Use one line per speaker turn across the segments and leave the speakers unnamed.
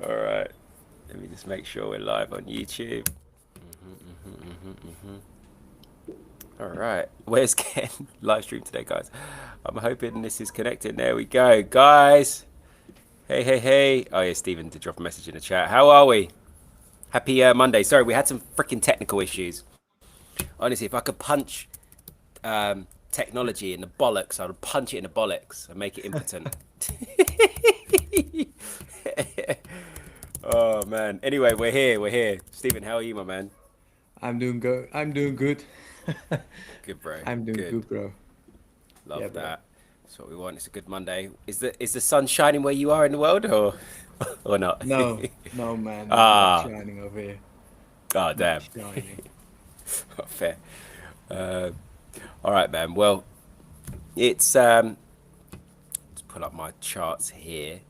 All right. Let me just make sure we're live on YouTube. All right. Where's Ken? Live stream today, guys. I'm hoping this is connected. There we go. Guys. Hey, hey, hey. Oh, yeah, Stephen did drop a message in the chat. How are we? Happy Monday. Sorry, we had some freaking technical issues. Honestly, if I could punch technology in the bollocks, I would punch it in the bollocks and make it impotent. Oh, man. Anyway, we're here. We're here. Stephen, how are you, my man?
I'm doing good. I'm doing good.
Good, bro.
I'm doing
Good.
good, bro. Yeah,
Love
bro.
that. That's what we want. It's a good Monday. Is the sun shining where you are in the world, or or not?
No, no, man, it's not
Ah,
shining over here.
oh,
Not
damn.
shining.
Fair. Uh, all right, man. Well, it's let's pull up my charts here.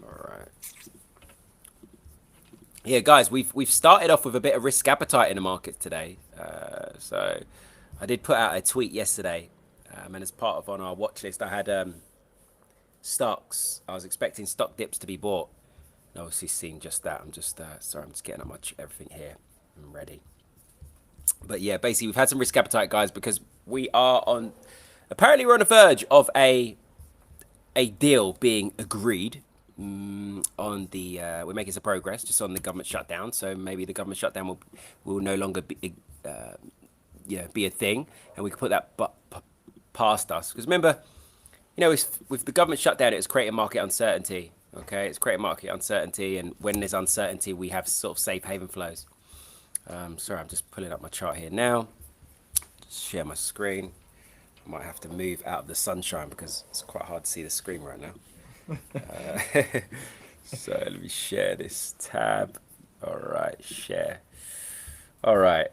All right. Yeah, guys, we've started off with a bit of risk appetite in the market today. So I did put out a tweet yesterday, and as part of on our watch list, I had stocks. I was expecting stock dips to be bought. And obviously, seeing just that, I'm just sorry, I'm just getting up everything here. I'm ready. But yeah, basically, we've had some risk appetite, guys, because we are on. Apparently, we're on the verge of a deal being agreed on the we're making some progress just on the government shutdown, so maybe the government shutdown will no longer be be a thing, and we can put that past us, because remember, with the government shutdown, it was creating market uncertainty. Okay, it's creating market uncertainty, and when there's uncertainty, we have sort of safe haven flows. Sorry, I'm just pulling up my chart here now. Just share my screen. I might have to move out of the sunshine because it's quite hard to see the screen right now. So let me share this tab. All right, share. All right.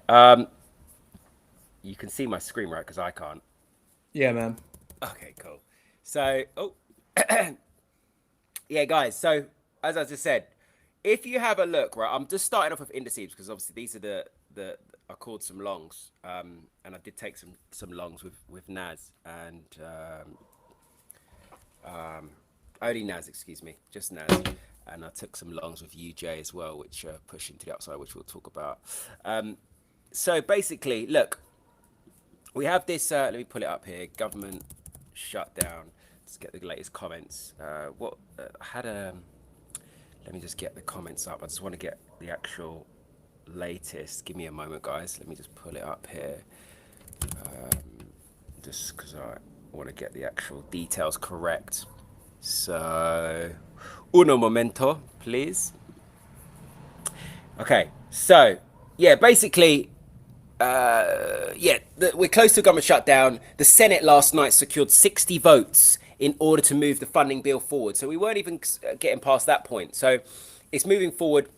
You can see my screen, right? Because I can't.
Yeah, man.
Okay, cool. So, yeah, guys. So, as I just said, if you have a look, right, I'm just starting off with indices because obviously these are the I called some longs, and I did take some longs with Nas and only Nas, excuse me, just Nas. And I took some longs with UJ as well, which push into the upside, which we'll talk about. So basically, look, we have this. Let me pull it up here. Government shutdown. Let's get the latest comments. What I had a. Let me just get the comments up. I just want to get the actual latest. Give me a moment, guys. Let me just pull it up here. Just because I want to get the actual details correct. So, uno momento, please. Okay, so yeah, basically, we're close to a government shutdown. The Senate last night secured 60 votes in order to move the funding bill forward. So we weren't even getting past that point. So it's moving forward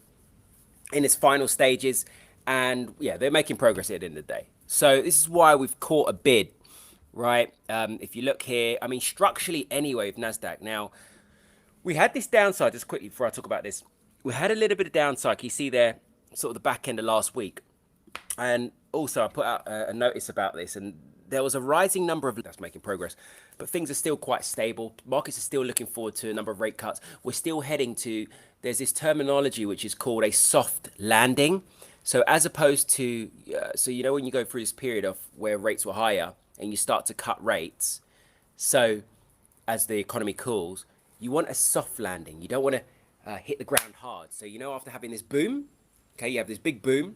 in its final stages, and yeah, they're making progress at the end of the day. So this is why we've caught a bid, right? If you look here, I mean, structurally anyway, with Nasdaq now. We had this downside, just quickly before I talk about this. We had a little bit of downside. Can you see there, sort of the back end of last week? And also, I put out a notice about this, and there was a rising number of that's making progress, but things are still quite stable. Markets are still looking forward to a number of rate cuts. We're still heading to, there's this terminology which is called a soft landing. So, as opposed to, when you go through this period of where rates were higher and you start to cut rates, so as the economy cools, you want a soft landing. You don't want to hit the ground hard. So, after having this boom, okay, you have this big boom,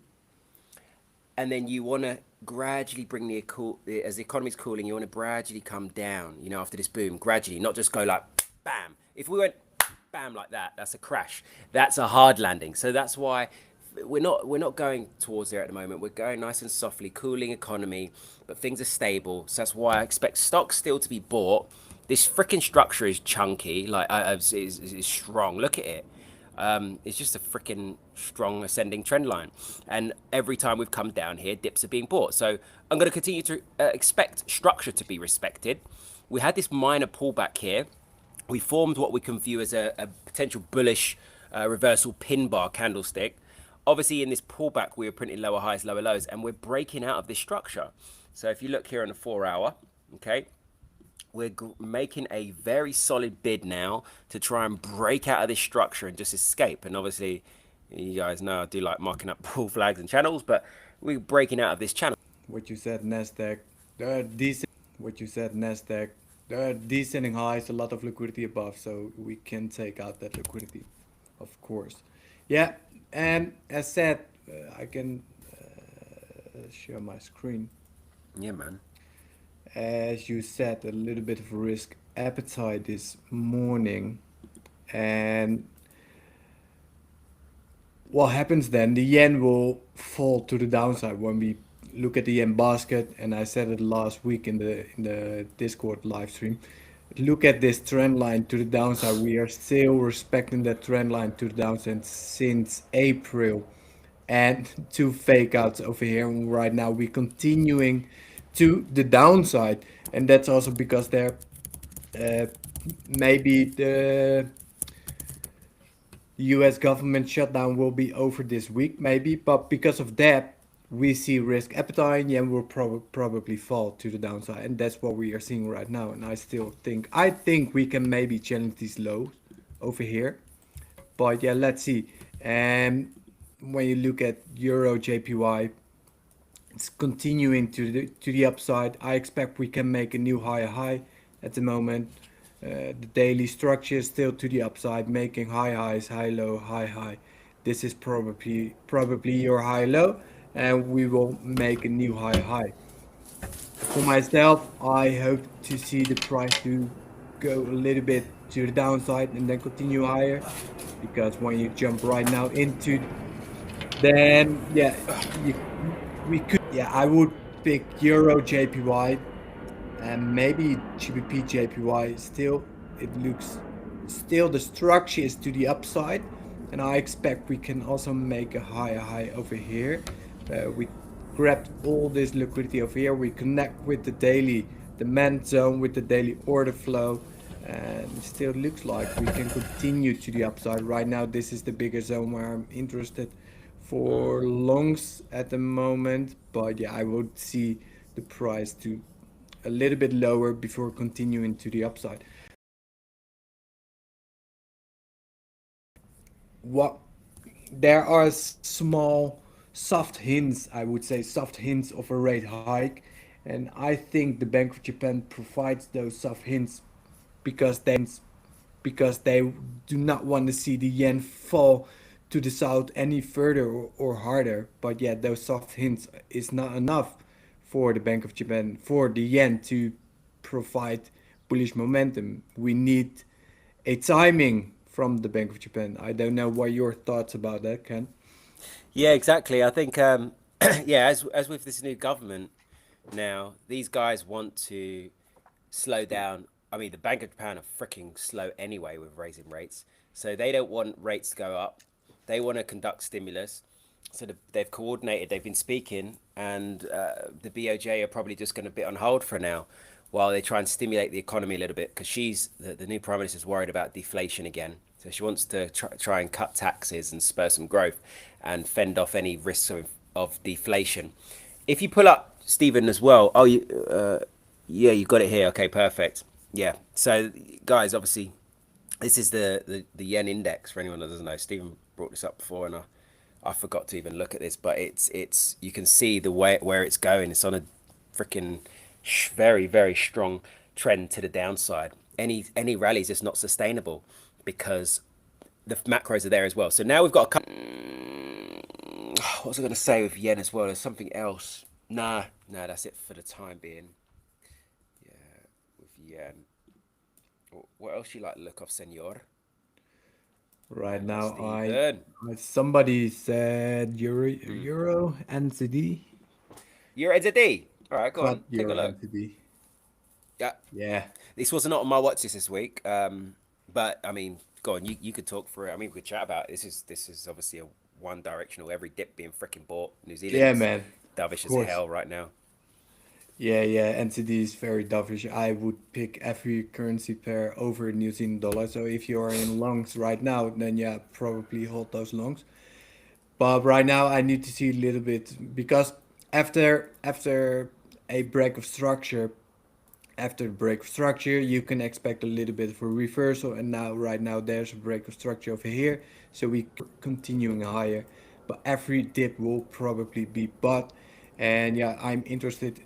and then you want to gradually bring as the economy's cooling, you want to gradually come down, after this boom, gradually, not just go like bam. If we went bam like that, that's a crash. That's a hard landing. So that's why we're not going towards there at the moment. We're going nice and softly, cooling economy, but things are stable. So that's why I expect stocks still to be bought. This freaking structure is chunky, like is strong. Look at it. It's just a freaking strong ascending trend line. And every time we've come down here, dips are being bought. So I'm going to continue to expect structure to be respected. We had this minor pullback here. We formed what we can view as a potential bullish reversal pin bar candlestick. Obviously, in this pullback, we were printing lower highs, lower lows, and we're breaking out of this structure. So if you look here on the 4 hour, okay, we're making a very solid bid now to try and break out of this structure and just escape. And obviously, you guys know I do like marking up bull flags and channels, but we're breaking out of this channel.
What you said, Nasdaq, decent. What you said, Nasdaq, descending highs, a lot of liquidity above, so we can take out that liquidity, of course. Yeah, and as said, I can share my screen.
Yeah, man.
As you said, a little bit of risk appetite this morning, and what happens then? The yen will fall to the downside when we look at the yen basket, and I said it last week in the Discord live stream. Look at this trend line to the downside. We are still respecting that trend line to the downside since April, and two fake outs over here. And right now, we're continuing to the downside, and that's also because they're uh, maybe the US government shutdown will be over this week, maybe, but because of that, we see risk appetite and yen will probably fall to the downside, and that's what we are seeing right now. And I think we can maybe challenge these lows over here, but yeah, let's see. And when you look at Euro JPY, it's continuing to the upside. I expect we can make a new higher high at the moment. The daily structure is still to the upside, making high highs, high low, high high. This is probably your high low, and we will make a new high high. For myself, I hope to see the price to go a little bit to the downside and then continue higher, because when you jump right now into, then yeah, you, we could. Yeah, I would pick Euro JPY and maybe GBP JPY. Still, it looks still the structure is to the upside, and I expect we can also make a higher high over here. We grabbed all this liquidity over here. We connect with the daily demand zone with the daily order flow, and it still looks like we can continue to the upside. Right now, this is the bigger zone where I'm interested for longs at the moment, but yeah, I would see the price to a little bit lower before continuing to the upside. What there are small soft hints, I would say soft hints of a rate hike, and I think the Bank of Japan provides those soft hints because they do not want to see the yen fall to the south any further or harder. But yeah, those soft hints is not enough for the Bank of Japan, for the yen to provide bullish momentum. We need a timing from the Bank of Japan. I don't know what your thoughts about that, Ken.
Yeah, exactly. I think, yeah, as with this new government now, these guys want to slow down. I mean, the Bank of Japan are freaking slow anyway with raising rates, so they don't want rates to go up. They want to conduct stimulus. So they've coordinated. They've been speaking, and the BOJ are probably just going to be on hold for now, while they try and stimulate the economy a little bit. Because the new prime minister is worried about deflation again. So she wants to try and cut taxes and spur some growth, and fend off any risks of deflation. If you pull up Stephen as well, oh, yeah, you got it here. Okay, perfect. Yeah. So, guys, obviously, this is the yen index for anyone that doesn't know. Stephen brought this up before, and I forgot to even look at this, but it's you can see the way where it's going. It's on a freaking very strong trend to the downside. Any rallies is not sustainable because the macros are there as well. So now we've got a couple. What was I going to say with yen as well? There's something else. Nah, no, that's it for the time being. Yeah, with yen. What else you like to look off, senor?
Right
Hello,
now,
Stephen.
somebody said Euro NCD,
You're at a D. All right, go
but
on, take a
Euro
look.
NCD.
Yeah,
Yeah.
this was not on my watch list this week. But I mean, go on. You could talk through it. I mean, we could chat about it. This is obviously a one directional. Every dip being freaking bought. New
Yeah,
Zealand's
man. Of
dovish as
course.
hell right now.
Yeah. NCD is very dovish. I would pick every currency pair over New Zealand dollar. So if you are in longs right now, then yeah, probably hold those longs. But right now, I need to see a little bit because after a break of structure, After the break of structure, you can expect a little bit of a reversal, and now right now there's a break of structure over here, so we continuing higher, but every dip will probably be bought. And yeah, I'm interested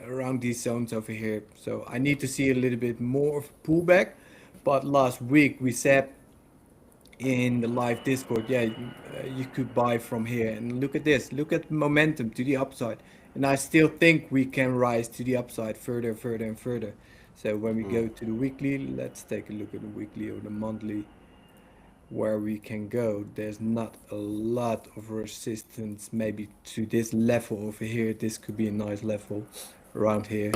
around these zones over here, so I need to see a little bit more of a pullback. But last week we said in the live Discord, yeah, you could buy from here. And look at this, look at momentum to the upside. And I still think we can rise to the upside further, further, and further. So when we go to the weekly, let's take a look at the weekly or the monthly where we can go. There's not a lot of resistance, maybe to this level over here. This could be a nice level around here,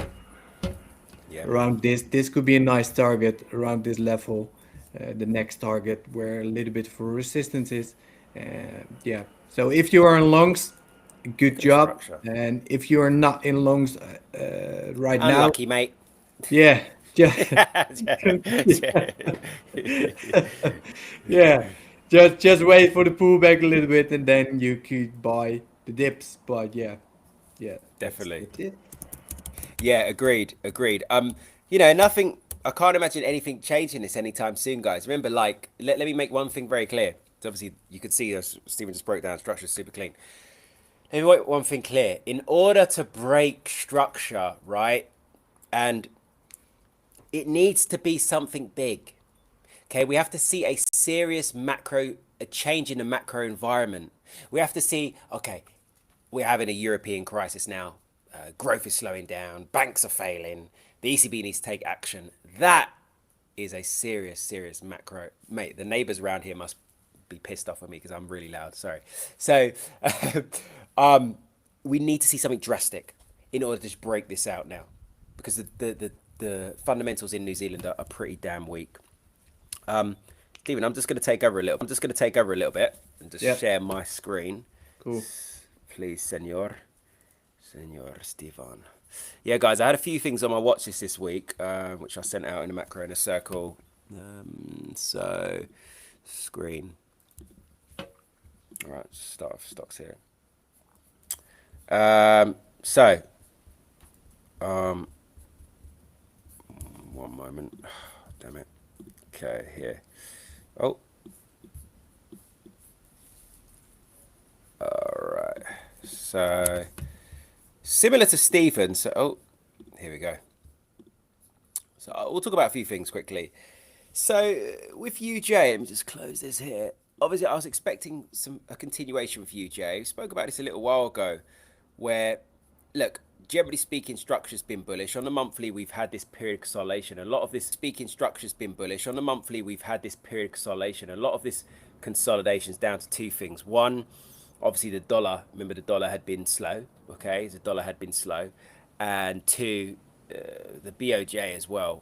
Yeah,
around this could be a nice target around this level. The next target where a little bit for resistance is. Yeah, so if you are in longs, good
look at the
job.
structure.
And if you are not in longs right now,
Unlucky, mate.
yeah, just yeah, just wait for the pullback a little bit, and then you could buy the dips. But yeah, yeah,
Definitely.
that's it.
Yeah, agreed, agreed. You know, nothing. I can't imagine anything changing this anytime soon, guys. Remember, like, let me make one thing very clear. So obviously, you could see as Stephen just broke down structure super clean. Let me make one thing clear. In order to break structure, right, and it needs to be something big. Okay, we have to see a serious a change in the macro environment. We have to see, okay, we're having a European crisis now. Growth is slowing down. Banks are failing. The ECB needs to take action. That is a serious, serious macro. Mate, the neighbors around here must be pissed off with me because I'm really loud. Sorry. So, um, we need to see something drastic in order to just break this out now, because the fundamentals in New Zealand are pretty damn weak. Stephen, I'm just going to take over a little. I'm just going to take over a little bit and just
Yep,
share my screen,
cool.
please, Senor Stefan. Yeah, guys, I had a few things on my watch list this week, which I sent out in a macro in a circle. So, screen. All right, start off stocks here. So, one moment. Damn it. Okay, here. Oh, all right. So, similar to Stephen. So, oh, here we go. So, we'll talk about a few things quickly. So, with UJ, let me just close this here. Obviously, I was expecting a continuation with UJ. We spoke about this a little while ago, where, look, generally speaking, structure's been bullish. On the monthly, we've had this period of consolidation. A lot of this speaking structure's been bullish. On the monthly, we've had this period of consolidation. A lot of this consolidation is down to two things. One, obviously the dollar. Remember, the dollar had been slow. Okay, the dollar had been slow, and two, the BOJ as well.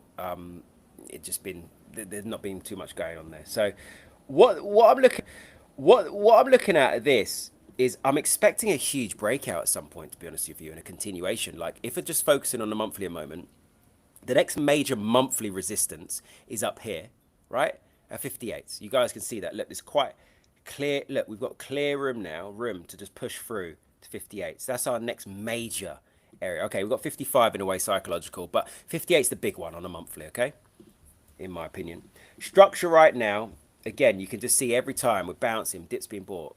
It just been there's not been too much going on there. So, what I'm looking what I'm looking at this is I'm expecting a huge breakout at some point, to be honest with you, and a continuation. Like, if we're just focusing on the monthly a moment, the next major monthly resistance is up here, right? At 58. So you guys can see that. Look, it's quite clear. Look, we've got clear room now, room to just push through to 58. So that's our next major area. Okay, we've got 55 in a way psychological, but 58 is the big one on a monthly, okay? In my opinion. Structure right now, again, you can just see every time we're bouncing, dips being bought,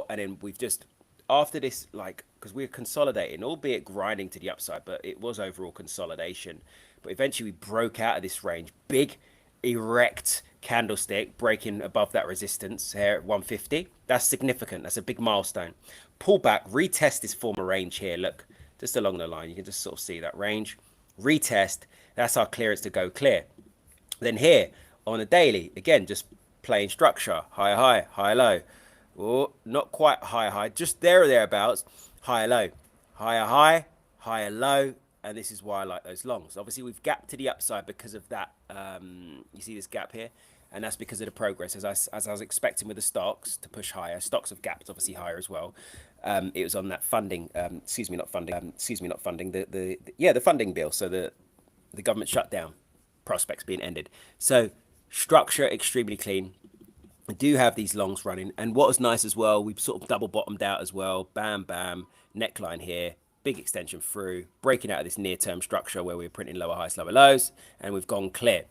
and then we've just, after this, like, because we're consolidating, albeit grinding to the upside, but it was overall consolidation. But eventually we broke out of this range, big, erect candlestick, breaking above that resistance here at 150. That's significant. That's a big milestone. Pull back, retest this former range here. Look, just along the line, you can just sort of see that range. Retest, that's our clearance to go clear. Then here on a daily, again, just playing structure, higher high, low. Oh, not quite high, just there or thereabouts, higher low, higher low, and this is why I like those longs. Obviously, we've gapped to the upside because of that. You see this gap here, and that's because of the progress. As I was expecting with the stocks to push higher, stocks have gapped obviously higher as well. It was on that funding, not funding. The funding bill. So the government shutdown prospects being ended. So structure extremely clean. I do have these longs running, and what was nice as well, we've sort of double bottomed out as well. Bam, bam, neckline here. big extension through, breaking out of this near-term structure where we're printing lower highs, lower lows, and we've gone clear.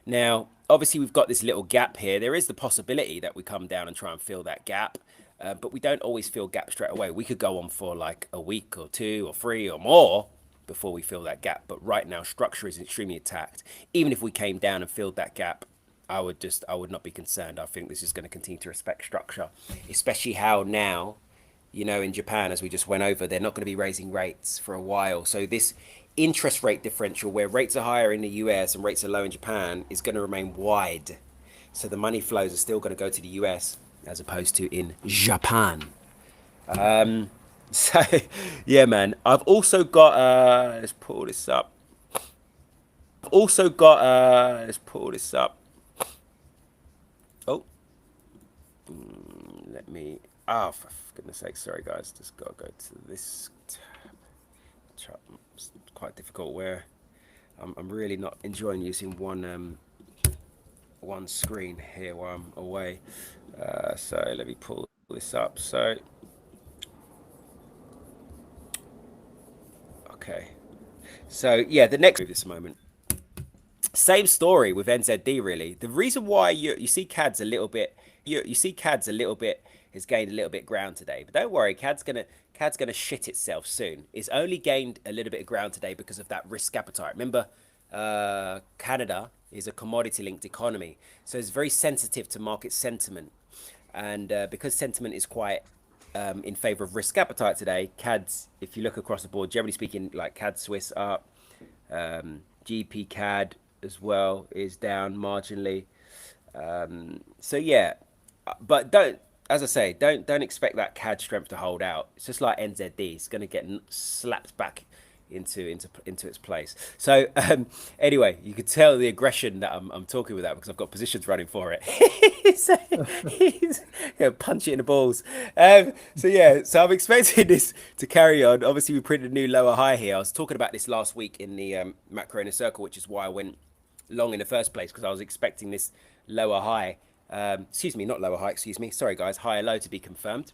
Now, obviously, we've got this little gap here. There is the possibility that we come down and try and fill that gap, but we don't always fill gap straight away. We could go on for like a week or 2 or 3 or more before we fill that gap. But right now, structure is extremely attacked. Even if we came down and filled that gap, I would not be concerned. I think this is going to continue to respect structure, especially how now, you know, in Japan, as we just went over, they're not going to be raising rates for a while. So this interest rate differential where rates are higher in the US and rates are low in Japan is going to remain wide. So the money flows are still going to go to the US as opposed to in Japan. So yeah, man, I've also got, let's pull this up. Let's pull this up. Oh, let me, for goodness sake, sorry guys, just gotta go to this tab. It's quite difficult where I'm really not enjoying using one screen here while I'm away. So let me pull this up. So, okay. So yeah, the next this moment. Same story with NZD really. The reason why you see CAD's a little bit, you see CAD's a little bit has gained a little bit ground today, but don't worry, CAD's gonna shit itself soon. It's only gained a little bit of ground today because of that risk appetite. Remember, Canada is a commodity-linked economy, so it's very sensitive to market sentiment, and because sentiment is quite in favor of risk appetite today, CAD's, if you look across the board, generally speaking, like CAD Swiss up, GP CAD as well is down marginally. So yeah, but as I say, don't expect that CAD strength to hold out. It's just like NZD. It's going to get slapped back into its place. So anyway, you could tell the aggression that I'm talking with that because I've got positions running for it. So, punch it in the balls. So yeah, so I'm expecting this to carry on. Obviously, we printed a new lower high here. I was talking about this last week in the macro inner circle, which is why I went long in the first place, because I was expecting this lower high. Excuse me, not lower high, excuse me. Sorry, guys, higher low to be confirmed.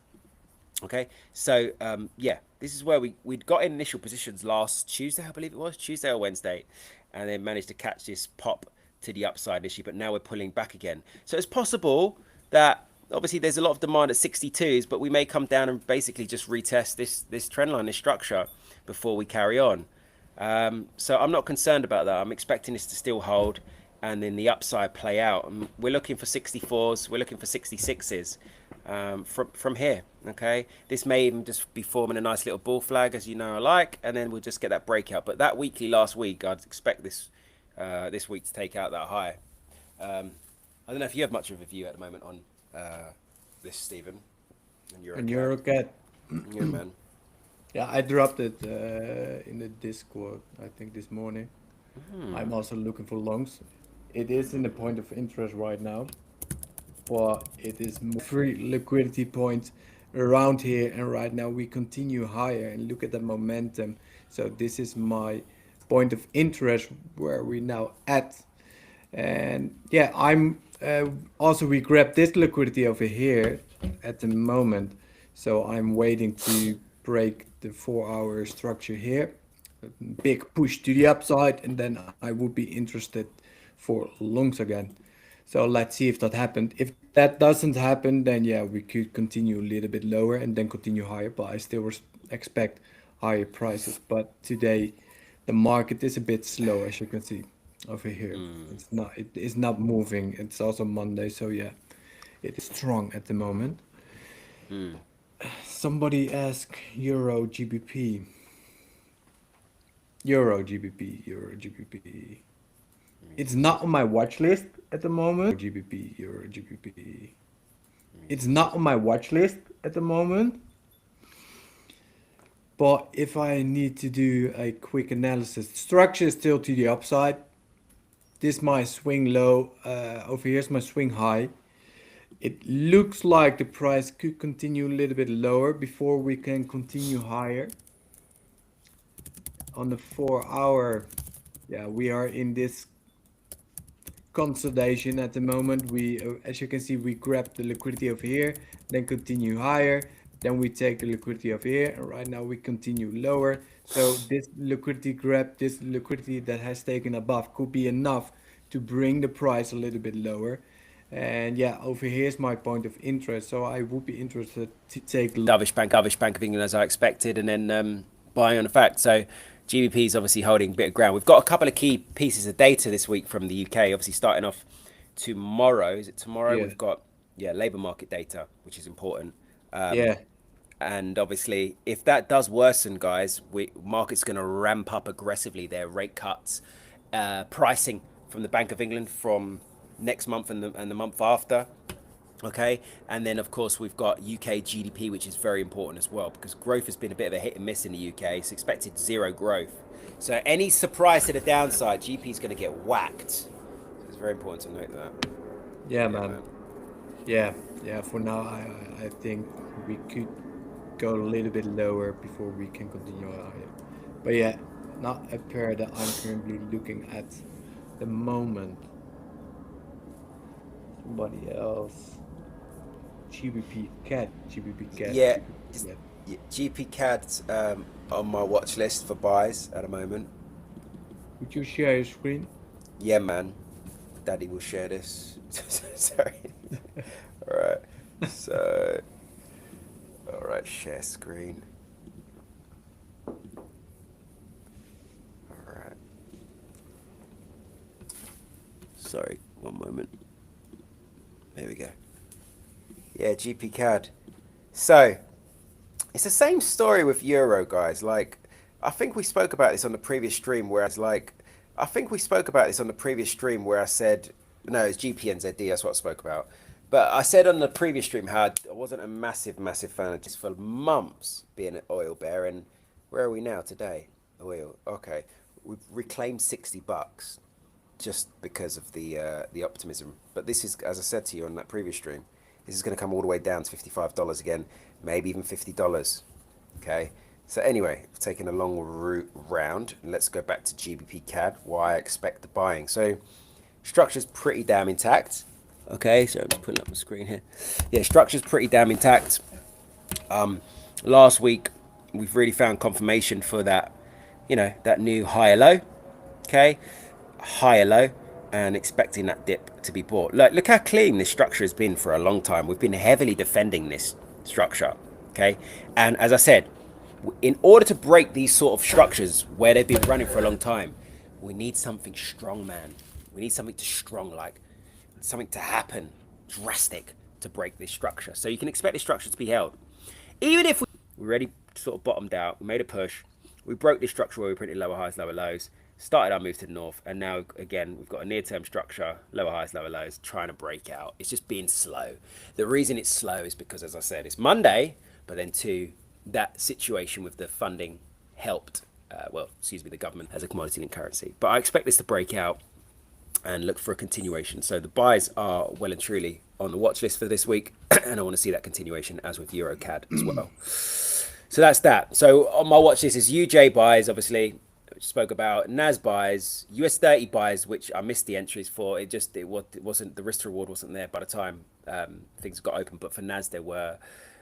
Okay, so yeah, this is where we'd got in initial positions last Tuesday, I believe it was, Tuesday or Wednesday, and then managed to catch this pop to the upside issue, but now we're pulling back again. So it's possible that obviously there's a lot of demand at 62s, but we may come down and basically just retest this trend line, this structure, before we carry on. So I'm not concerned about that. I'm expecting this to still hold and then the upside play out. And we're looking for 64s, we're looking for 66s from here. Okay, this may even just be forming a nice little bull flag, as you know I like, and then we'll just get that breakout. But that weekly last week, I'd expect this this week to take out that high. I don't know if you have much of a view at the moment on this, Stephen.
And Eurocat.
Yeah, man.
Yeah, I dropped it in the Discord, I think, this morning. I'm also looking for longs. It is in the point of interest right now, but it is free liquidity point around here, and right now we continue higher and look at the momentum. So this is my point of interest where we now at. And yeah, I'm also, we grab this liquidity over here at the moment. So I'm waiting to break the 4-hour structure here, big push to the upside, and then I would be interested for longs again. So let's see if that happened. If that doesn't happen, then yeah, we could continue a little bit lower and then continue higher, but I still expect higher prices. But today the market is a bit slow, as you can see over here. It is not moving. It's also Monday, so yeah, it is strong at the moment. Somebody ask Euro GBP. Euro GBP. It's not on my watch list at the moment. Euro GBP. It's not on my watch list at the moment. But if I need to do a quick analysis, structure is still to the upside. This is my swing low. Over here is my swing high. It looks like the price could continue a little bit lower before we can continue higher. On the 4-hour, yeah, we are in this consolidation at the moment. We, as you can see, we grab the liquidity over here, then continue higher, then we take the liquidity of here, and right now we continue lower. So this liquidity grab, this liquidity that has taken above could be enough to bring the price a little bit lower. And yeah, over here is my point of interest. So I would be interested to take
Dovish Bank of England as I expected, and then buying on the fact. So GBP is obviously holding a bit of ground. We've got a couple of key pieces of data this week from the UK. Obviously, starting off tomorrow. Is it tomorrow?
yeah,
We've got labour market data, which is important. Um,
yeah,
and obviously, if that does worsen, guys, market's going to ramp up aggressively their rate cuts, pricing from the Bank of England from next month and the month after. Okay, and then of course we've got UK GDP, which is very important as well because growth has been a bit of a hit and miss in the UK. It's expected zero growth. So any surprise to the downside, GP is going to get whacked. So it's very important to note that.
yeah,
Yeah,
man.
man.
Yeah, yeah. For now, I think we could go a little bit lower before we can continue higher. But yeah, not a pair that I'm currently looking at the moment. Somebody else. GBP cat, GBP cat,
Yeah,
GBP
just,
cat.
yeah, GP CAD's on my watch list for buys at the moment.
Would you share your screen?
Yeah, man. Daddy will share this. Sorry. All right. So, all right, share screen. All right. Sorry, one moment. There we go. Yeah, GP CAD. So, it's the same story with Euro, guys. Like, I think we spoke about this on the previous stream where I think we spoke about this on the previous stream where I said, no, it's GPNZD, that's what I spoke about. But I said on the previous stream how I wasn't a massive fan of just for months being an oil bear. And where are we now today? Oil. Okay. We've reclaimed $60 just because of the optimism. But this is, as I said to you on that previous stream, this is going to come all the way down to $55 again, maybe even $50. Okay. So anyway, I've taken a long route round, and let's go back to GBP CAD. Why I expect the buying. So structure's pretty damn intact. Okay, so I'm just putting up my screen here. Yeah, structure's pretty damn intact. Last week we've really found confirmation for that, that new higher low. Okay, higher low, and expecting that dip to be bought. Look how clean this structure has been for a long time. We've been heavily defending this structure. Okay, and as I said, in order to break these sort of structures where they've been running for a long time, we need something strong, man. We need something to strong, like something to happen drastic to break this structure. So you can expect this structure to be held. Even if we already sort of bottomed out, we made a push, we broke this structure where we printed lower highs, lower lows, started our move to the north, and now again we've got a near-term structure, lower highs, lower lows, trying to break out. It's just being slow. The reason it's slow is because, as I said, it's Monday, but then two, that situation with the funding helped, the government as a commodity-linked currency. But I expect this to break out and look for a continuation. So the buys are well and truly on the watch list for this week, and I want to see that continuation as with EuroCAD as well. So that's that. So on my watch list is UJ buys, obviously, which I spoke about, NAS buys, US 30 buys, which I missed the entries for. It wasn't, the risk to reward wasn't there by the time things got open, but for NAS there were.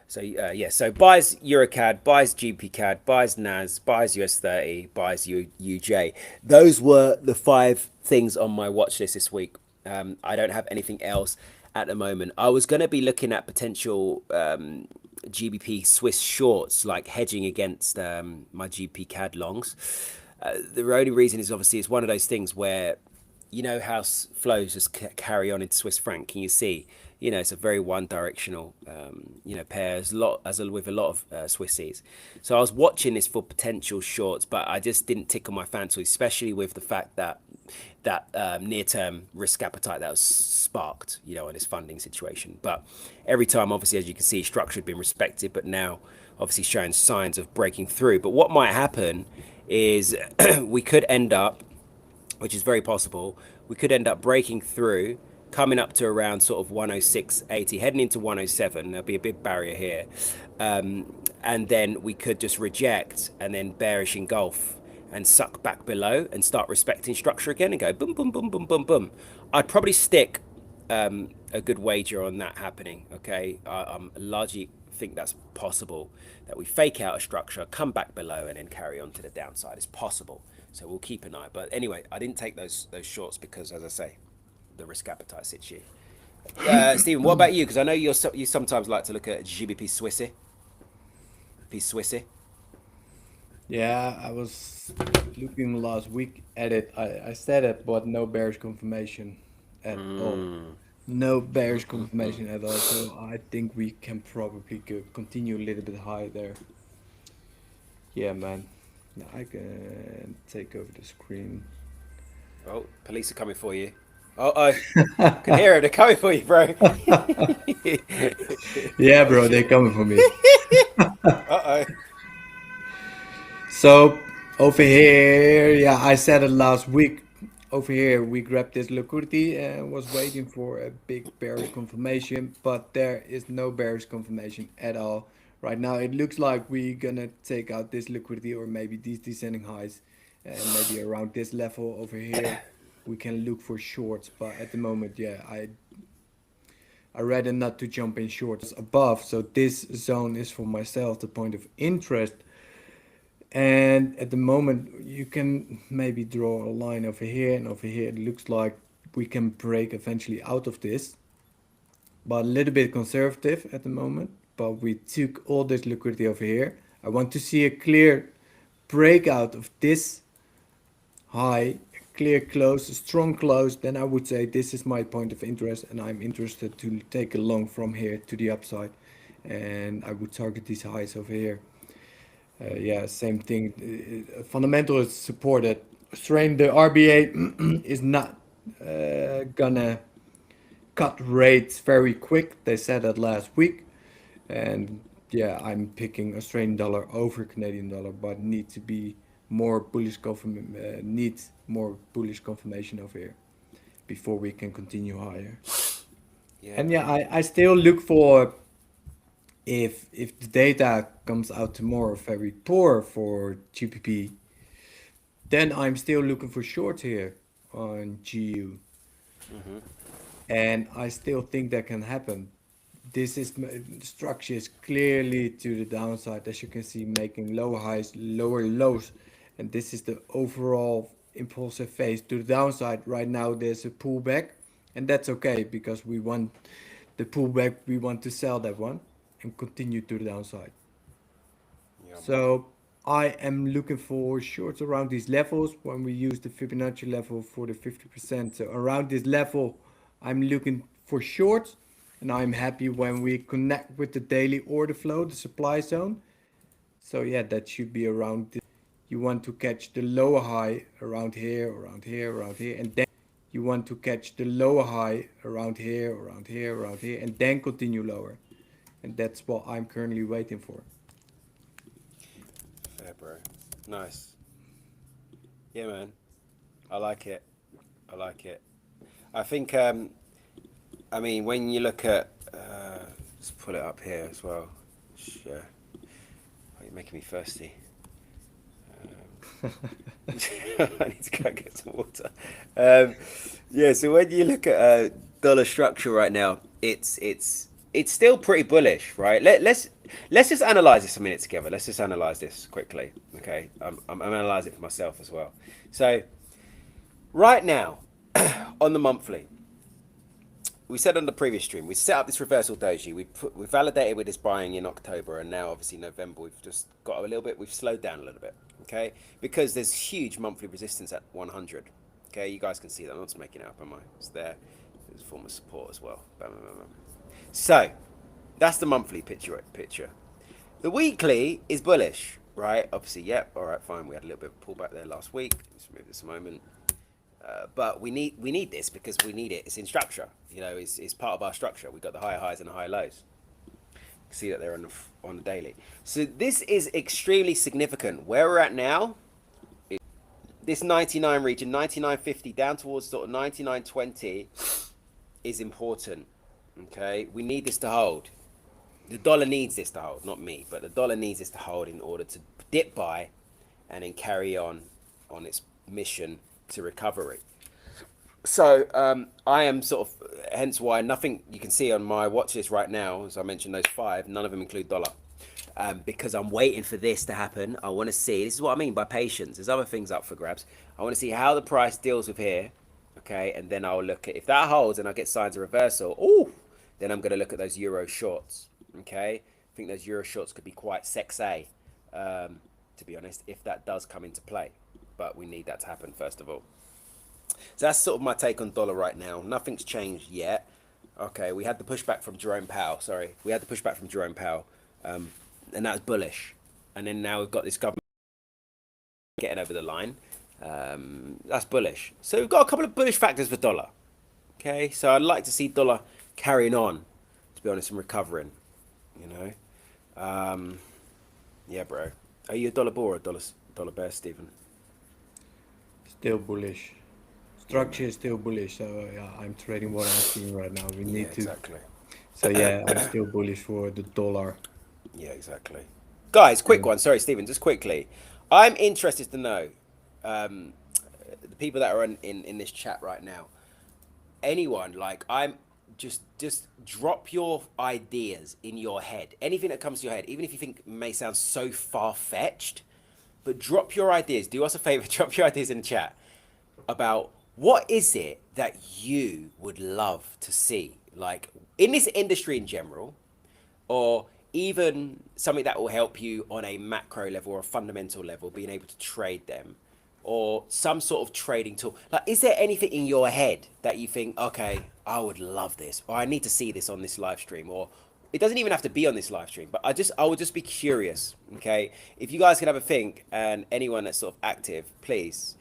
So so buys EuroCAD, buys GPCAD, buys NAS, buys US 30, buys UJ. Those were the 5 things on my watch list this week. I don't have anything else at the moment. I was going to be looking at potential GBP Swiss shorts, like hedging against my GPCAD longs. The only reason is obviously it's one of those things where how flows just carry on in Swiss franc. Can you see? It's a very one-directional, pair, with a lot of Swissies. So I was watching this for potential shorts, but I just didn't tickle my fancy, especially with the fact that near-term risk appetite that was sparked, in this funding situation. But every time, obviously, as you can see, structure had been respected, but now obviously showing signs of breaking through. But what might happen is we could end up, which is very possible, we could end up breaking through, coming up to around sort of 106.80, heading into 107. There'll be a big barrier here. And then we could just reject and then bearish engulf and suck back below and start respecting structure again and go boom, boom, boom, boom, boom, boom. I'd probably stick a good wager on that happening, okay? I'm largely think that's possible, that we fake out a structure, come back below, and then carry on to the downside. It's possible. So we'll keep an eye. But anyway, I didn't take those shorts because, as I say, the risk appetite sits you. Stephen, what about you? Because I know you sometimes like to look at GBP Swissy. P Swissy.
Yeah, I was looking last week at it. I said it, but no bearish confirmation at all. No bearish confirmation at all. So I think we can probably continue a little bit high there. Yeah, man. Now I can take over the screen.
Oh, police are coming for you. I can hear them. They're coming for you, bro.
Yeah, bro, they're coming for me.
Uh-oh.
So over here, yeah, I said it last week. Over here, we grabbed this liquidity and was waiting for a big bearish confirmation, but there is no bearish confirmation at all. Right now, it looks like we're gonna take out this liquidity or maybe these descending highs, and maybe around this level over here, we can look for shorts. But at the moment, yeah, I rather not to jump in shorts above. So this zone is for myself the point of interest. And at the moment, you can maybe draw a line over here and over here. It looks like we can break eventually out of this, but a little bit conservative at the moment. But we took all this liquidity over here. I want to see a clear breakout of this high, a clear close, a strong close. Then I would say this is my point of interest, and I'm interested to take a long from here to the upside. And I would target these highs over here. Yeah, same thing. Fundamental is supported. Strain, the RBA is not gonna cut rates very quick. They said that last week, and yeah, I'm picking Australian dollar over Canadian dollar, but need to be more bullish needs more bullish confirmation over here before we can continue higher.
Yeah,
And yeah, I still look for if the data comes out tomorrow very poor for GPP, then I'm still looking for shorts here on GU. And I still think that can happen. This is the structure is clearly to the downside, as you can see, making low highs, lower lows, and this is the overall impulsive phase to the downside. Right now, there's a pullback, and that's okay because we want the pullback. We want to sell that one and continue to the downside.
yeah.
So I am looking for shorts around these levels when we use the Fibonacci level for the 50%. So around this level, I'm looking for shorts, and I'm happy when we connect with the daily order flow, the supply zone. So yeah, that should be around this. You want to catch the lower high around here, around here, around here, and then you want to catch the lower high around here, around here, around here, and then continue lower. And that's what I'm currently waiting for.
Fair, bro. Nice. Yeah, man. I like it. I like it. I think, I mean, when you look at, let's pull it up here as well. Sure. Oh, you're making me thirsty. I need to go get some water. Yeah, so when you look at dollar structure right now, it's still pretty bullish, right? Let's just analyze this a minute together. Let's just analyze this quickly, okay? I'm analyzing it for myself as well. So right now, on the monthly, we said on the previous stream, we set up this reversal doji. We validated with this buying in October, and now obviously November, we've just got a little bit, we've slowed down a little bit, okay? Because there's huge monthly resistance at 100, okay? You guys can see that. I'm not just making it up, am I? It's there. There's a form of support as well. Bam, bam, bam, bam. So that's the monthly picture. The weekly is bullish, right? Obviously, yep. All right, fine. We had a little bit of pullback there last week. Let's move this a moment. But we need this because we need it. It's in structure. You know, it's part of our structure. We've got the higher highs and the higher lows. You can see that they're on the daily. So this is extremely significant. Where we're at now, this 99 region, 99.50 down towards sort of 99.20 is important. Okay, we need this to hold. The dollar needs this to hold, not me, but the dollar needs this to hold in order to dip by and then carry on its mission to recovery. So I am sort of, hence why nothing you can see on my watch list right now, as I mentioned, those five, none of them include dollar. Because I'm waiting for this to happen. I want to see, this is what I mean by patience. There's other things up for grabs. I want to see how the price deals with here. Okay. And then I'll look at, if that holds and I get signs of reversal, oh, then I'm going to look at those euro shorts. Okay. I think those euro shorts could be quite sexy, to be honest, if that does come into play. But we need that to happen first of all. So that's sort of my take on dollar right now. Nothing's changed yet. Okay, we had the pushback from Jerome Powell. Sorry, we had the pushback from Jerome Powell, and that was bullish. And then now we've got this government getting over the line. That's bullish. So we've got a couple of bullish factors for dollar. Okay, so I'd like to see dollar carrying on, to be honest, and recovering. You know, yeah, bro. Are you a dollar bull or a dollar bear, Stephen?
Still bullish.
Yeah,
Structure
man.
is still bullish, so yeah, I'm trading what I'm seeing right now. We
Yeah,
need to.
exactly.
So yeah, I'm still bullish for the dollar.
Yeah, exactly. Guys, quick
And
one. Sorry, Stephen, just quickly. I'm interested to know um, the people that are in this chat right now. Anyone, like, I'm just drop your ideas in your head. Anything that comes to your head, even if you think may sound so far fetched, but drop your ideas. Do us a favor, drop your ideas in the chat about what is it that you would love to see, like in this industry in general, or even something that will help you on a macro level or a fundamental level, being able to trade them, or some sort of trading tool. Like, is there anything in your head that you think, okay, I would love this, or I need to see this on this live stream, or it doesn't even have to be on this live stream, but I would just be curious. Okay, if you guys can have a think, and anyone that's sort of active, please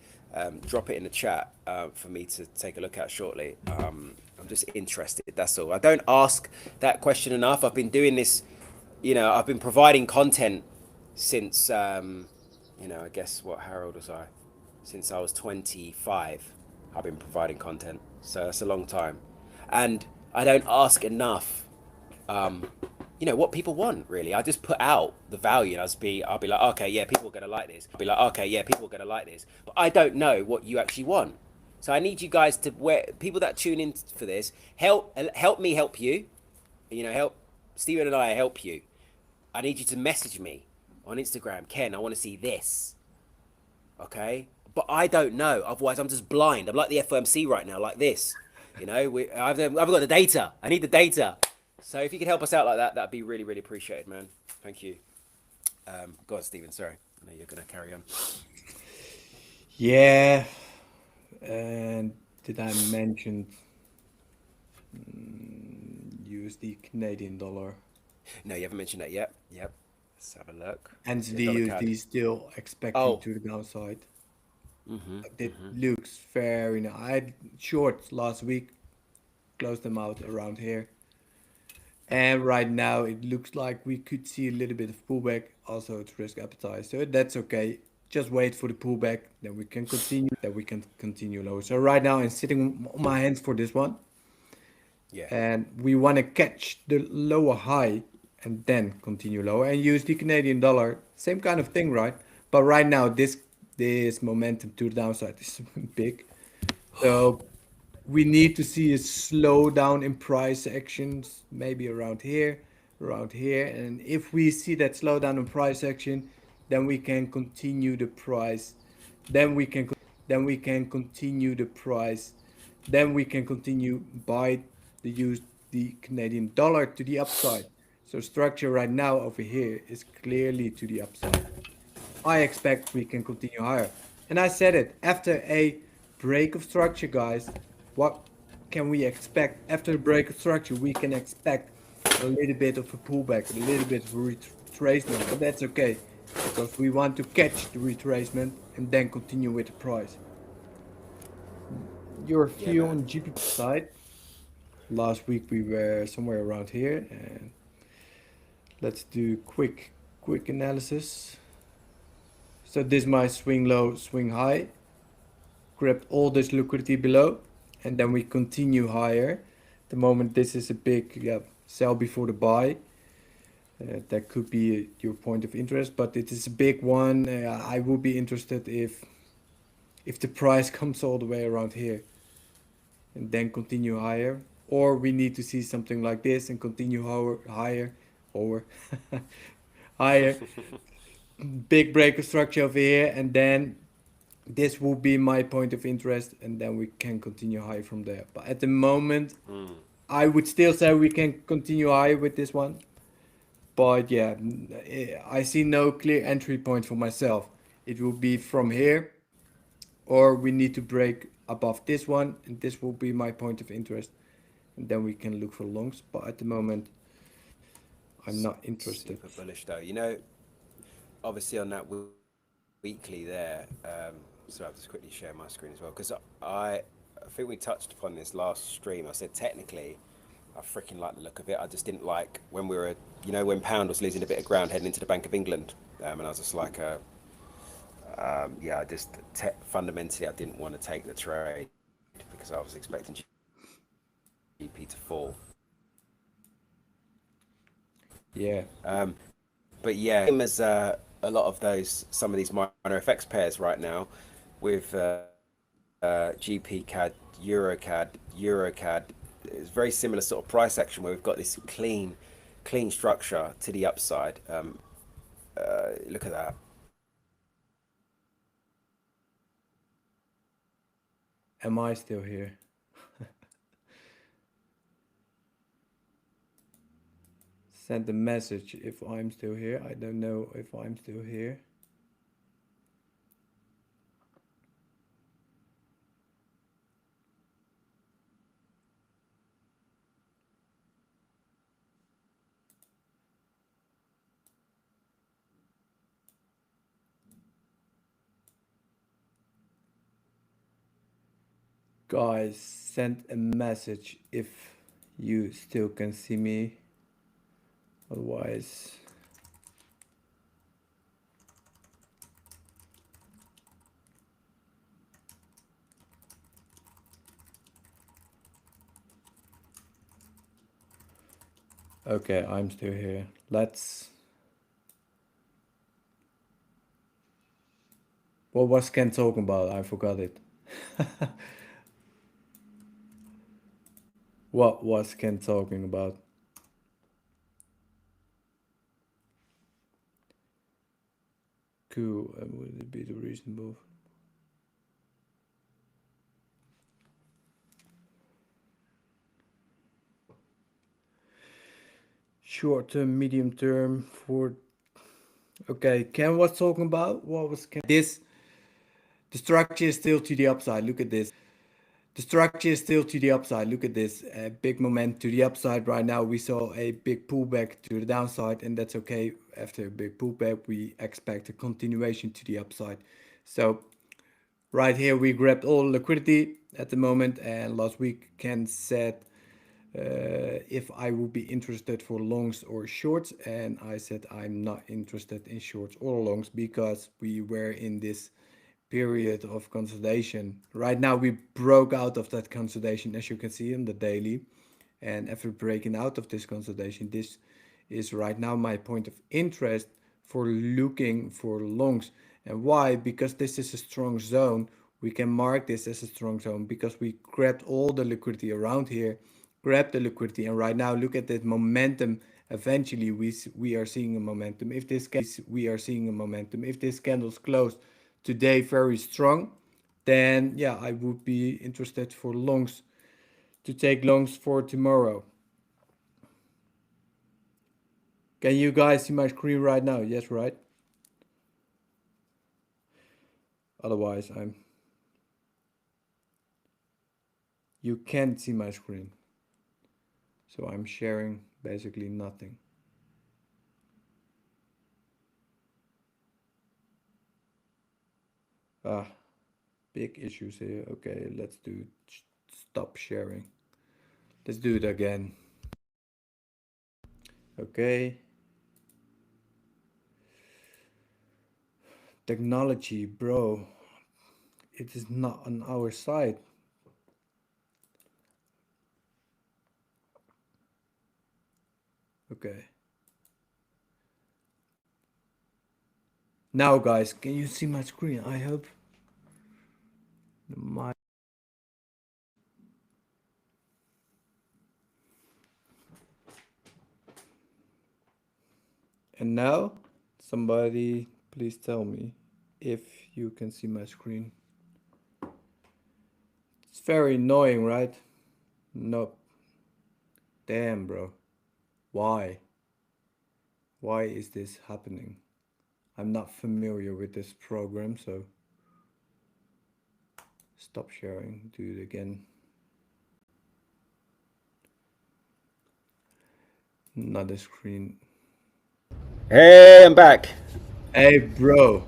drop it in the chat for me to take a look at shortly. I'm just interested. That's all. I don't ask that question enough. I've been doing this, I've been providing content since, I guess how old was I? Since I was 25, I've been providing content. So that's a long time. And I don't ask enough, um, what people want really. I just put out the value and I'll be like, okay, yeah, people are gonna like this. I'll be like, okay, yeah, people are gonna like this. But I don't know what you actually want. So I need you guys to, where people that tune in for this, help me help you. Help Steven and I help you. I need you to message me on Instagram, Ken. I want to see this. Okay, but I don't know. Otherwise, I'm just blind. I'm like the FOMC right now, like this. I've got the data. I need the data. So if you could help us out like that, that'd be really, really appreciated, man. Thank you. Go on, Stephen. Sorry, I know you're gonna carry on.
yeah, and did I mention USD Canadian dollar?
No, you haven't mentioned that yet. Yep. Let's have a look.
And
Yeah,
the
dollar CAD.
USD still expecting
Oh.
to the downside.
Mm-hmm.
It
Mm-hmm.
looks fair. I had shorts last week, closed them out around here. And right now it looks like we could see a little bit of pullback. Also, it's risk appetite, so that's okay. Just wait for the pullback, then we can continue. Then we can continue low. So right now I'm sitting on my hands for this one,
Yeah.
and we want to catch the lower high and then continue lower and use the Canadian dollar. Same kind of thing, right? But right now this momentum to the downside is big. So we need to see a slowdown in price actions, maybe around here. And if we see that slowdown in price action, then we can continue the price. Then we can continue the price. Then we can continue buy the Canadian dollar to the upside. So structure right now over here is clearly to the upside. I expect we can continue higher. And I said it, after a break of structure, guys, what can we expect? After the break of structure, we can expect a little bit of a pullback, a little bit of a retracement, but that's okay because we want to catch the retracement and then continue with the price. Your
Yeah,
view
man.
on GBP side? Last week we were somewhere around here, and let's do quick analysis. So this might swing low, swing high, grab all this liquidity below, and then we continue higher. The moment this is a big sell before the buy, that could be your point of interest, but it is a big one. I would be interested if the price comes all the way around here. and then continue higher, or we need to see something like this and continue higher, or higher, big break of structure over here, and then this will be my point of interest, and then we can continue high from there. But at the moment, I would still say we can continue high with this one. But yeah, I see no clear entry point for myself. It will be from here, or we need to break above this one, and this will be my point of interest. And then we can look for longs. But at the moment, I'm not interested.
Super bullish though. You know, obviously on that weekly there. So I'll just quickly share my screen as well because I think we touched upon this last stream. I said technically, I freaking like the look of it. I just didn't like when we were, you know, when pound was losing a bit of ground heading into the Bank of England, and I was just like, yeah, I just fundamentally I didn't want to take the trade because I was expecting GP to fall.
Yeah.
But yeah, same as a lot of some of these minor FX pairs right now, with GP CAD, Euro CAD, Euro CAD. It's very similar sort of price action where we've got this clean structure to the upside. Look at that.
Am I still here? Send a message if I'm still here. I don't know if I'm still here. Guys, send a message if you still can see me. Otherwise, okay, I'm still here. What was Ken talking about? I forgot it. What was Ken talking about? Cool. Would it be the reasonable? Short term, medium term for. Okay, Ken was talking about. What was Ken? The structure is still to the upside. Look at this. The structure is still to the upside. Look at this. Big momentum to the upside right now. We saw a big pullback to the downside, and that's okay. After a big pullback, we expect a continuation to the upside. So right here, we grabbed all liquidity at the moment, and last week Ken said if I would be interested for longs or shorts, and I said I'm not interested in shorts or longs because we were in this period of consolidation. Right now we broke out of that consolidation, as you can see in the daily, and after breaking out of this consolidation, this is right now my point of interest for looking for longs. And why? Because this is a strong zone. We can mark this as a strong zone because we grabbed all the liquidity around here, grabbed the liquidity, and right now look at that momentum. Eventually we are seeing a momentum. If this we are seeing a momentum, if this candle's closed today very strong, then yeah, I would be interested for longs, to take longs for tomorrow. Can you guys see my screen right now? Yes, right? Otherwise, you can't see my screen. So I'm sharing basically nothing. Ah, big issues here. Okay, let's do stop sharing. Let's do it again. Okay. Technology, bro. It is not on our side. Okay. Now, guys, can you see my screen? I hope my And now, somebody please tell me if you can see my screen. It's very annoying, right? Nope. Damn, bro. Why? Why is this happening? I'm not familiar with this program, so stop sharing. Do it again. Another screen.
Hey, I'm back.
Hey, bro.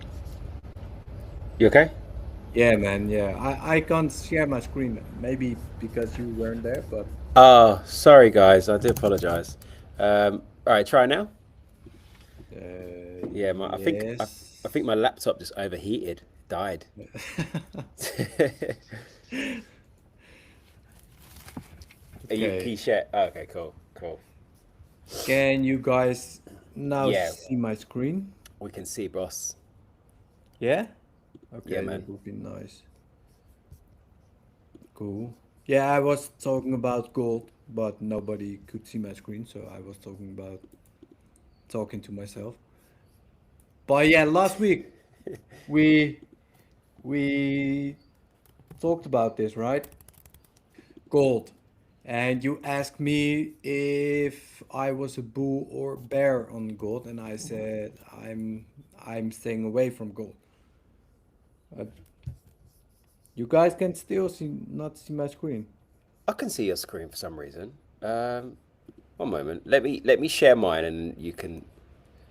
You okay?
Yeah, man. Yeah, I can't share my screen. Maybe because you weren't there, but
Oh, sorry guys. I do apologize. All right, try now. Yeah, I think
yes.
my laptop just overheated, died. Can
Okay.
you share? Oh, okay, cool, cool.
Can you guys now
Yeah,
see my screen?
we can see, boss.
Yeah?
Yeah,
Okay,
man.
that would be nice. Cool. Yeah, I was talking about gold, but nobody could see my screen, so I was talking to myself. But yeah, last week we we talked about this, right? Gold. And you asked me if I was a bull or bear on gold, and I said I'm staying away from gold. Uh, you guys can still see not see my screen.
I can see your screen for some reason. Um, One moment. Let me share mine, and you can.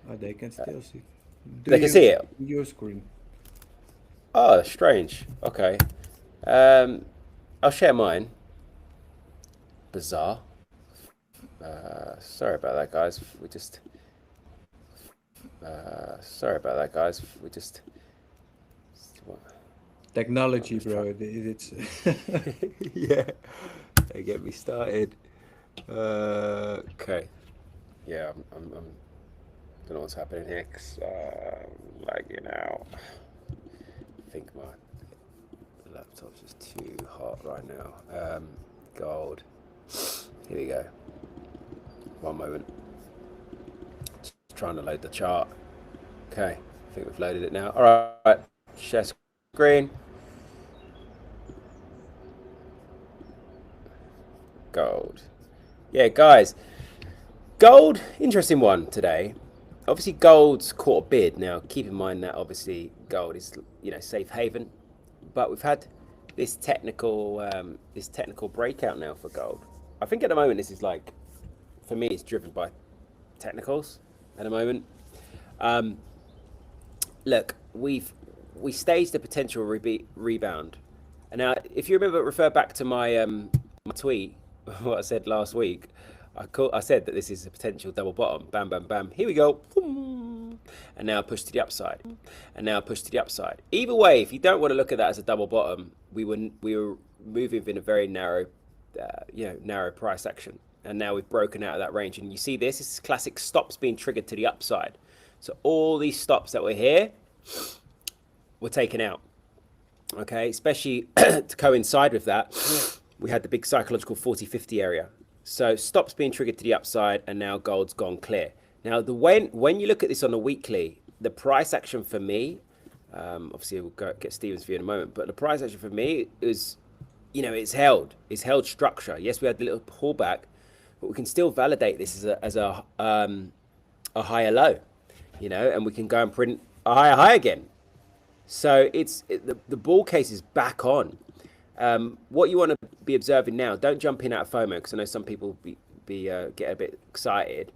They can still see. Do
They can
you
see it.
your screen?
Oh, strange. Okay. Um, I'll share mine. Bizarre. Sorry about that, guys. We just. Sorry about that, guys. We just. I'm
Technology,
just trying.
bro. It's
Yeah. They get me started. Okay. Yeah, I'm don't know what's happening here. 'Cause, lagging out. I think my laptop's just too hot right now. Gold. Here we go. One moment. Just trying to load the chart. Okay. I think we've loaded it now. All right. Share screen. Gold. Yeah, guys. Gold, interesting one today. Obviously, gold's caught a bid. Now, keep in mind that obviously gold is safe haven, but we've had this technical breakout now for gold. I think at the moment this is like, for me, it's driven by technicals at the moment. Um, Look, we staged a potential rebound, and now if you remember, refer back to my tweet, what I said last week. I said that this is a potential double bottom. Bam, bam, bam. Here we go. And now push to the upside. And now push to the upside. Either way, if you don't want to look at that as a double bottom, we were moving in a very narrow, narrow price action. And now we've broken out of that range. And you see this is classic stops being triggered to the upside. So all these stops that were here were taken out. Okay, especially to coincide with that, we had the big psychological 40-50 area. So stops being triggered to the upside, and now gold's gone clear. Now, when you look at this on a weekly, the price action for me, obviously we'll get Steven's view in a moment, but the price action for me is, it's held structure. Yes, we had the little pullback, but we can still validate this as a higher low, and we can go and print a higher high again. So the bull case is back on. What you want to be observing now, don't jump in out of FOMO, because I know some people get a bit excited.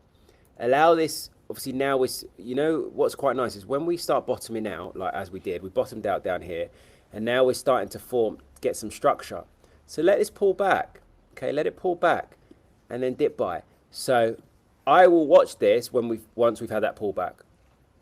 Allow this. Obviously now what's quite nice is when we start bottoming out, like as we did, we bottomed out down here, and now we're starting to get some structure. So let this pull back. Okay, let it pull back, and then dip by. So I will watch this once we've had that pullback.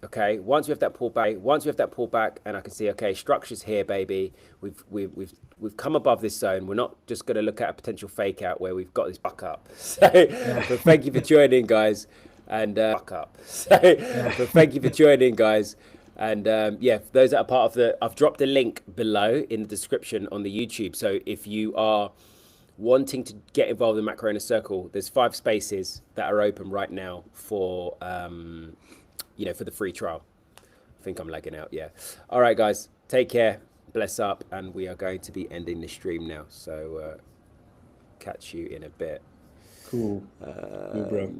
Okay, once we have that pullback, and I can see, okay, structure's here, baby. We've come above this zone. We're not just going to look at a potential fake out where we've got this buck up. So, but thank you for joining, guys, and buck up. So, but thank you for joining, guys, and yeah, for those that are part of I've dropped a link below in the description on the YouTube. So if you are wanting to get involved in Macro Inner Circle, there's 5 spaces that are open right now for for the free trial. I think I'm lagging out. Yeah. All right, guys. Take care. Bless up. And we are going to be ending the stream now. So catch you in a bit.
Cool. Cool, bro.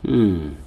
Hmm.